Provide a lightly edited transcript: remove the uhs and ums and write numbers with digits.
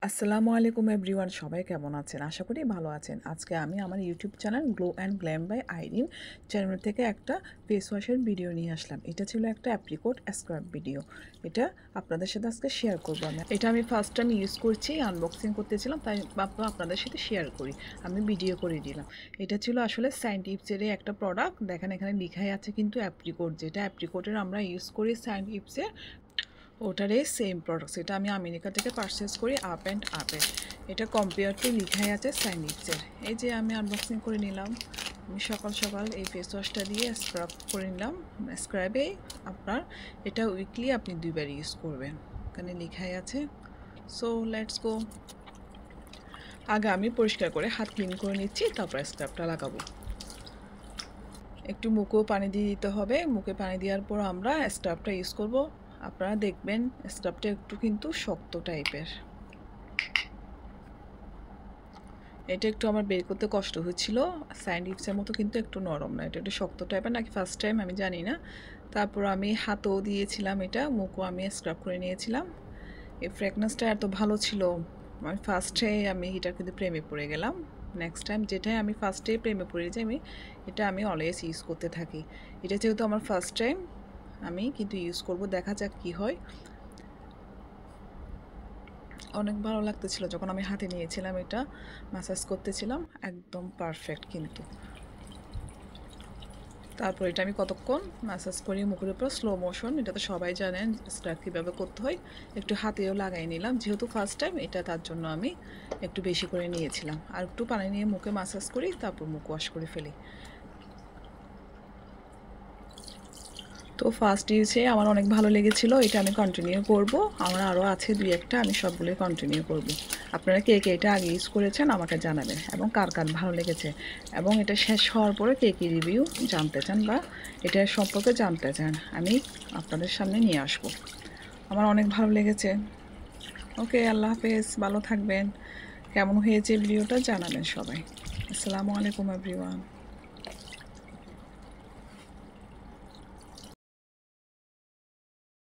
আসসালামু আলাইকুম এভরিওয়ান, সবাই কেমন আছেন? আশা করি ভালো আছেন। আজকে আমি আমার YouTube channel glow and glam by Irin channel থেকে একটা ফেস ওয়াশের ভিডিও নিয়ে আসলাম। এটা ছিল একটা অ্যাপ্রিকোট স্ক্রাব ভিডিও। এটা আপনাদের সাথে আজকে শেয়ার করবো। এটা আমি ফার্স্ট টাইম ইউজ করছি, আনবক্সিং করতেছিলাম, তাই ভাবলাম আপনাদের সাথে শেয়ার করি। আমি ভিডিও করে দিলাম। এটা ছিল আসলে সায়েন্টিপসের একটা প্রোডাক্ট। দেখেন এখানে লেখাই আছে কিন্তু অ্যাপ্রিকোট, যেটা অ্যাপ্রিকোটের আমরা ইউজ করি সায়েন্টিপসের, ওটারই সেম প্রোডাক্টস। এটা আমি আমেরিকা থেকে পারচেস করি আপ অ্যান্ড আপের। এটা কম্পেয়ার টু লেখাই আছে সাইনিপসের। এই যে আমি আনবক্সিং করে নিলাম। আমি সকাল সকাল এই ফেস ওয়াশটা দিয়ে স্ক্রাব করে নিলাম। স্ক্রাবে আপনার এটা উইকলি আপনি 2বার ইউজ করবেন, এখানে লেখাই আছে। So let's go. আগে আমি পরিষ্কার করে হাত ক্লিন করে নিচ্ছি, তারপর স্ক্রাবটা লাগাবো। একটু মুখেও পানি দিয়ে দিতে হবে। মুখে পানি দেওয়ার পর আমরা স্ক্রাবটা ইউজ করব। আপনারা দেখবেন স্ক্রাবটা একটু কিন্তু শক্ত টাইপের। এটা একটু আমার বের করতে কষ্ট হচ্ছিল। সায়েন্টিপসের মতো কিন্তু একটু নরম না, এটা একটু শক্ত টাইপের, নাকি ফার্স্ট টাইম আমি জানি না। তারপর আমি হাতও দিয়েছিলাম, এটা মুখও আমি স্ক্রাব করে নিয়েছিলাম। এই ফ্রেগনেন্সটা এত ভালো ছিল, আমি ফার্স্টে এটার কিন্তু প্রেমে পড়ে গেলাম। নেক্সট টাইম যেটাই আমি ফার্স্টে প্রেমে পড়ে যাই এটা আমি অলওয়েজ ইউজ করতে থাকি। এটা যেহেতু আমার ফার্স্ট টাইম, আমি কিন্তু ইউজ করব, দেখা যাক কি হয়। অনেক ভালো লাগতেছিল যখন আমি হাতে নিয়েছিলাম, এটা ম্যাসাজ করতেছিলাম, একদম পারফেক্ট কিন্তু। তারপর এটা আমি কতক্ষণ ম্যাসাজ করি মুখের উপর, স্লো মোশন। এটা তো সবাই জানেন স্ক্রাব কীভাবে করতে হয়। একটু হাতেও লাগাই নিলাম, যেহেতু ফার্স্ট টাইম এটা, তার জন্য আমি একটু বেশি করে নিয়েছিলাম। আর একটু পানি নিয়ে মুখে ম্যাসাজ করি, তারপর মুখ ওয়াশ করে ফেলি। তো ফার্স্ট ইউজে আমার অনেক ভালো লেগেছিলো, এটা আমি কন্টিনিউ করব। আমার আরও আছে 2-1টা, আমি সবগুলোই কন্টিনিউ করব। আপনারা কে কে এটা আগে ইউজ করেছেন আমাকে জানাবেন, এবং কার কার ভালো লেগেছে, এবং এটা শেষ হওয়ার পরে কে কী রিভিউ জানতে চান বা এটা সম্পর্কে জানতে চান, আমি আপনাদের সামনে নিয়ে আসব। আমার অনেক ভালো লেগেছে। ওকে, আল্লাহ হাফেজ, ভালো থাকবেন। কেমন হয়েছে ভিডিওটা জানাবেন সবাই। আসসালামু আলাইকুম এভরিওয়ান।